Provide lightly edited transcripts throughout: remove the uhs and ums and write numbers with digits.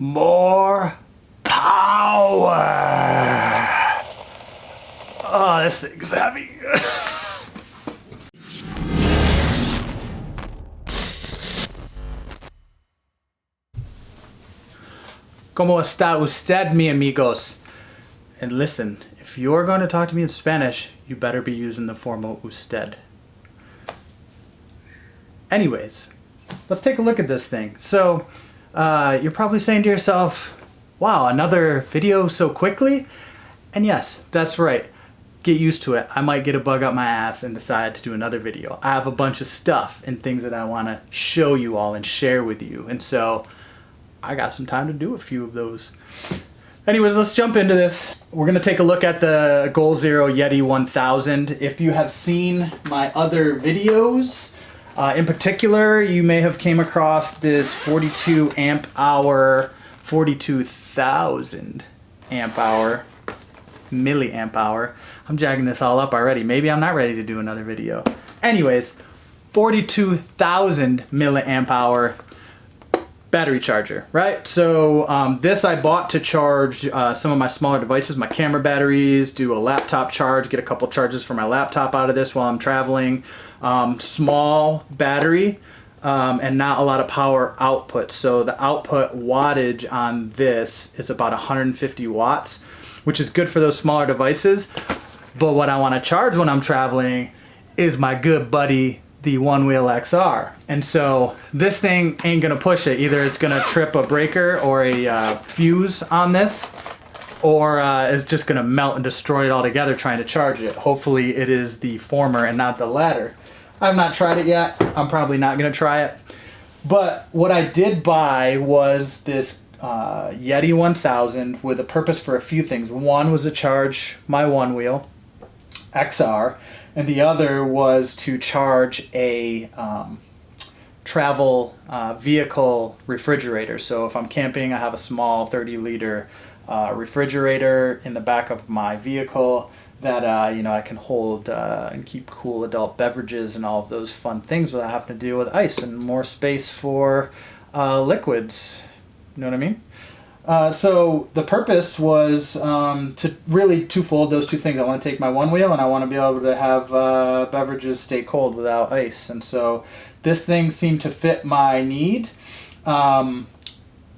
More power. Oh, this thing's heavy. ¿Cómo está usted, mi amigos? And listen, if you're going to talk to me in Spanish, you better be using the formal usted. Anyways, let's take a look at this thing. So, you're probably saying to yourself, wow, another video so quickly? And yes, that's right. Get used to it. I might get a bug up my ass and decide to do another video. I have a bunch of stuff and things that I want to show you all and share with you. And so, I got some time to do a few of those. Anyways, let's jump into this. We're going to take a look at the Goal Zero Yeti 1000. If you have seen my other videos, in particular, you may have came across this 42 amp hour, 42,000 amp hour, milliamp hour. I'm jagging this all up already. Maybe I'm not ready to do another video. Anyways, 42,000 milliamp hour battery charger, right? So this I bought to charge some of my smaller devices, my camera batteries, do a laptop charge, get a couple charges for my laptop out of this while I'm traveling. Small battery and not a lot of power output. So the output wattage on this is about 150 watts, which is good for those smaller devices. But what I want to charge when I'm traveling is my good buddy, the Onewheel XR. And so this thing ain't gonna push it. Either it's gonna trip a breaker or a fuse on this, or it's just gonna melt and destroy it altogether trying to charge it. Hopefully it is the former and not the latter. I've not tried it yet. I'm probably not gonna try it. But what I did buy was this Yeti 1000 with a purpose for a few things. One was to charge my Onewheel XR, and the other was to charge a travel vehicle refrigerator. So if I'm camping, I have a small 30-liter refrigerator in the back of my vehicle that you know, I can hold and keep cool adult beverages and all of those fun things without having to deal with ice, and more space for liquids. You know what I mean? So the purpose was to really twofold, those two things. I want to take my Onewheel and I want to be able to have beverages stay cold without ice. And so this thing seemed to fit my need.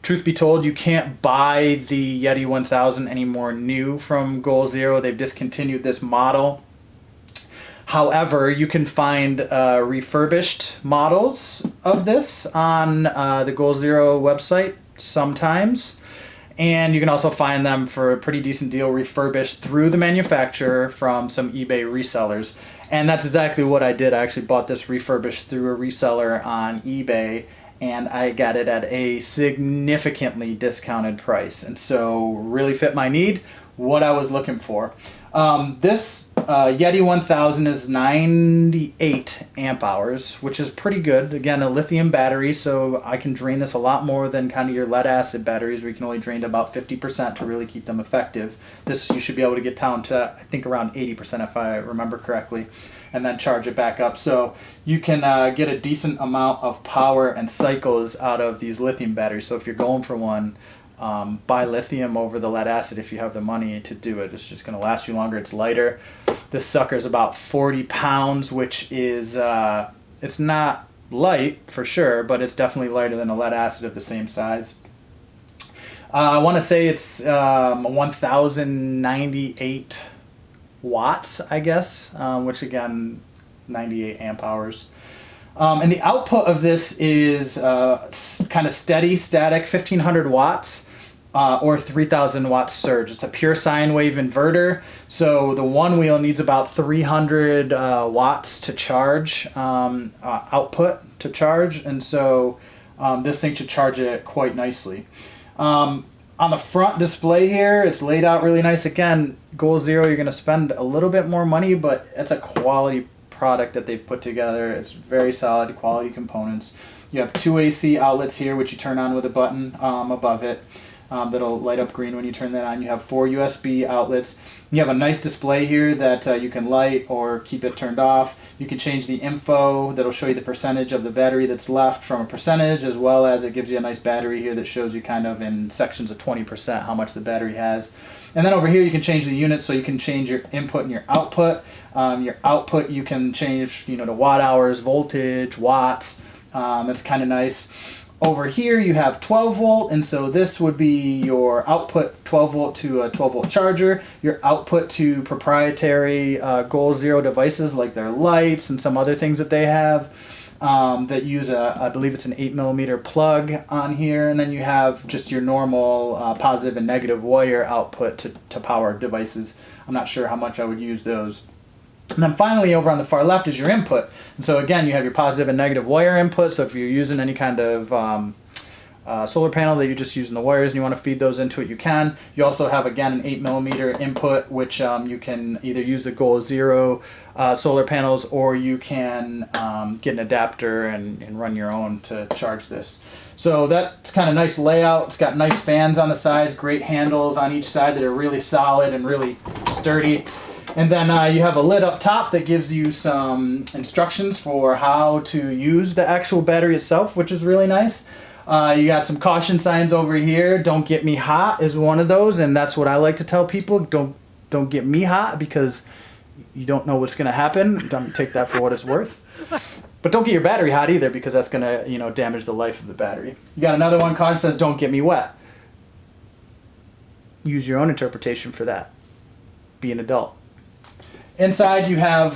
Truth be told, you can't buy the Yeti 1000 anymore new from Goal Zero. They've discontinued this model. However, you can find refurbished models of this on the Goal Zero website sometimes. And you can also find them for a pretty decent deal refurbished through the manufacturer from some eBay resellers. And that's exactly what I did. I actually bought this refurbished through a reseller on eBay, and I got it at a significantly discounted price. And so really fit my need, what I was looking for. This Yeti 1000 is 98 amp hours, which is pretty good. Again, a lithium battery, so I can drain this a lot more than kind of your lead acid batteries, where you can only drain to about 50% to really keep them effective. This you should be able to get down to, I think, around 80% if I remember correctly, and then charge it back up. So you can get a decent amount of power and cycles out of these lithium batteries. So if you're going for one, buy lithium over the lead acid if you have the money to do it. It's just going to last you longer. It's lighter. This sucker is about 40 pounds, which is, it's not light for sure, but it's definitely lighter than a lead acid of the same size. I want to say it's 1098 watts, I guess, which again, 98 amp hours. And the output of this is kind of steady, static, 1500 watts or 3000 watts surge. It's a pure sine wave inverter. So the Onewheel needs about 300 watts to charge, output to charge. And so this thing should charge it quite nicely. On the front display here, it's laid out really nice. Again, Goal Zero, you're going to spend a little bit more money, but it's a quality product that they've put together. It's very solid quality components. You have two AC outlets here, which you turn on with a button above it. that'll light up green when you turn that on. You have 4 USB outlets. You have a nice display here that you can light or keep it turned off. You can change the info that'll show you the percentage of the battery that's left from a percentage, as well as it gives you a nice battery here that shows you kind of in sections of 20% how much the battery has. And then over here you can change the units, so you can change your input and your output. Your output you can change, you know, to watt hours, voltage, watts. It's kind of nice. Over here you have 12 volt, and so this would be your output 12 volt to a 12 volt charger, your output to proprietary Goal Zero devices like their lights and some other things that they have that use I believe it's an 8mm plug on here, and then you have just your normal positive and negative wire output to power devices. I'm not sure how much I would use those. And then finally over on the far left is your input. And so again, you have your positive and negative wire input. So if you're using any kind of solar panel that you're just using the wires and you want to feed those into it, you can. You also have, again, an 8mm input, which you can either use the Goal Zero solar panels, or you can get an adapter and run your own to charge this. So that's kind of nice layout. It's got nice fans on the sides, great handles on each side that are really solid and really sturdy. And then you have a lid up top that gives you some instructions for how to use the actual battery itself, which is really nice. You got some caution signs over here. Don't get me hot is one of those, and that's what I like to tell people. Don't get me hot, because you don't know what's going to happen. Don't take that for what it's worth. But don't get your battery hot either, because that's going to, you know, damage the life of the battery. You got another one, caution says don't get me wet. Use your own interpretation for that. Be an adult. Inside you have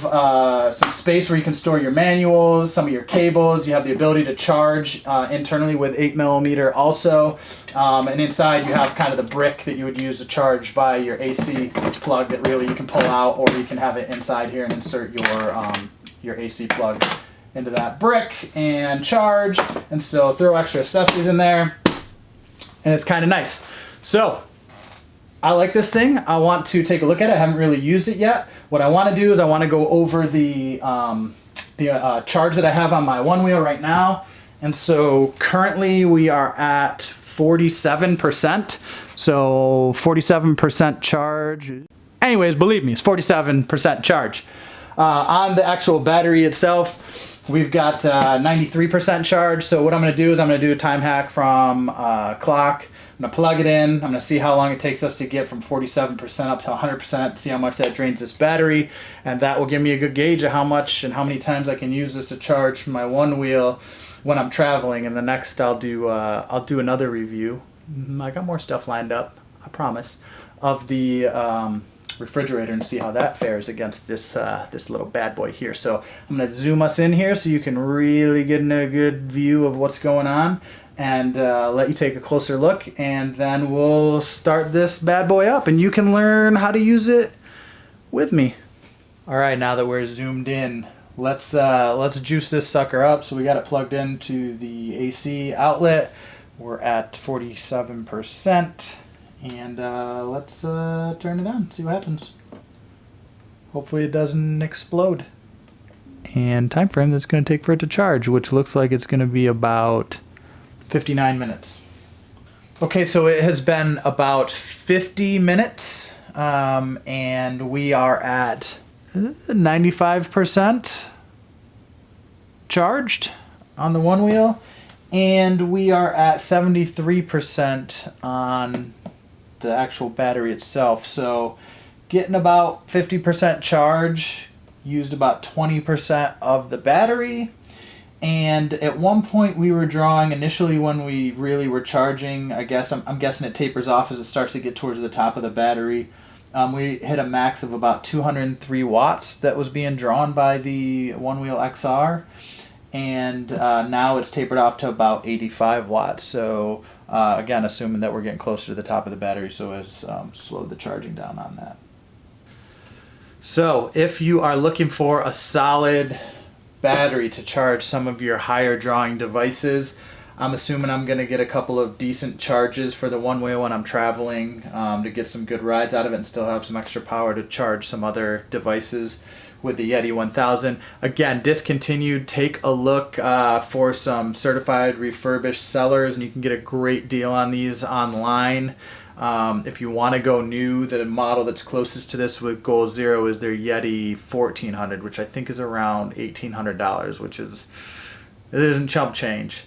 some space where you can store your manuals, some of your cables. You have the ability to charge internally with 8mm also. And inside you have kind of the brick that you would use to charge via your AC plug that really you can pull out, or you can have it inside here and insert your AC plug into that brick and charge. And so throw extra accessories in there, and it's kind of nice. So I like this thing. I want to take a look at it. I haven't really used it yet. What I want to do is I want to go over the charge that I have on my Onewheel right now. And so currently we are at 47%. So 47% charge. Anyways, believe me, it's 47% charge. On the actual battery itself, we've got 93% charge. So what I'm going to do is I'm going to do a time hack from clock. I'm going to plug it in. I'm going to see how long it takes us to get from 47% up to 100%, see how much that drains this battery, and that will give me a good gauge of how much and how many times I can use this to charge my Onewheel when I'm traveling. And the next I'll do another review. I got more stuff lined up, I promise, of the refrigerator, and see how that fares against this this little bad boy here. So I'm going to zoom us in here so you can really get a good view of what's going on, and let you take a closer look, and then we'll start this bad boy up and you can learn how to use it with me. All right, now that we're zoomed in, let's juice this sucker up. So we got it plugged into the AC outlet. We're at 47%, and let's turn it on, see what happens. Hopefully it doesn't explode. And time frame that's going to take for it to charge, which looks like it's going to be about 59 minutes. Okay, so it has been about 50 minutes, and we are at 95% charged on the Onewheel, and we are at 73% on the actual battery itself. So getting about 50% charge, used about 20% of the battery. And at one point we were drawing, initially when we really were charging, I'm guessing it tapers off as it starts to get towards the top of the battery. We hit a max of about 203 watts that was being drawn by the Onewheel XR. And now it's tapered off to about 85 watts. So again, assuming that we're getting closer to the top of the battery, so it's slowed the charging down on that. So if you are looking for a solid battery to charge some of your higher drawing devices, I'm assuming I'm going to get a couple of decent charges for the Onewheel when I'm traveling to get some good rides out of it and still have some extra power to charge some other devices. with the Yeti 1000. Again, discontinued. Take a look for some certified refurbished sellers, and you can get a great deal on these online. If you want to go new, the model that's closest to this with Goal Zero is their Yeti 1400, which I think is around $1,800, which is, it isn't chump change.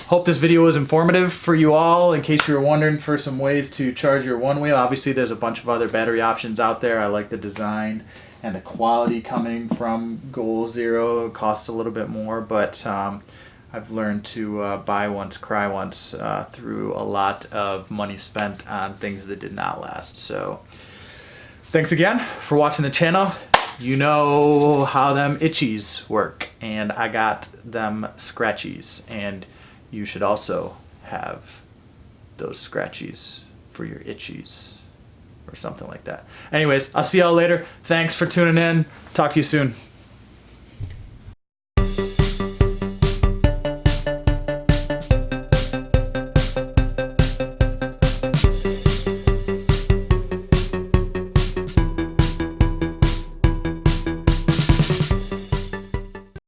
Hope this video was informative for you all, in case you were wondering for some ways to charge your Onewheel. Obviously there's a bunch of other battery options out there. I like the design and the quality coming from Goal Zero. It costs a little bit more, but I've learned to buy once, cry once through a lot of money spent on things that did not last. So thanks again for watching the channel. You know how them itchies work, and I got them scratchies, and you should also have those scratchies for your itchies or something like that. Anyways, I'll see y'all later. Thanks for tuning in. Talk to you soon.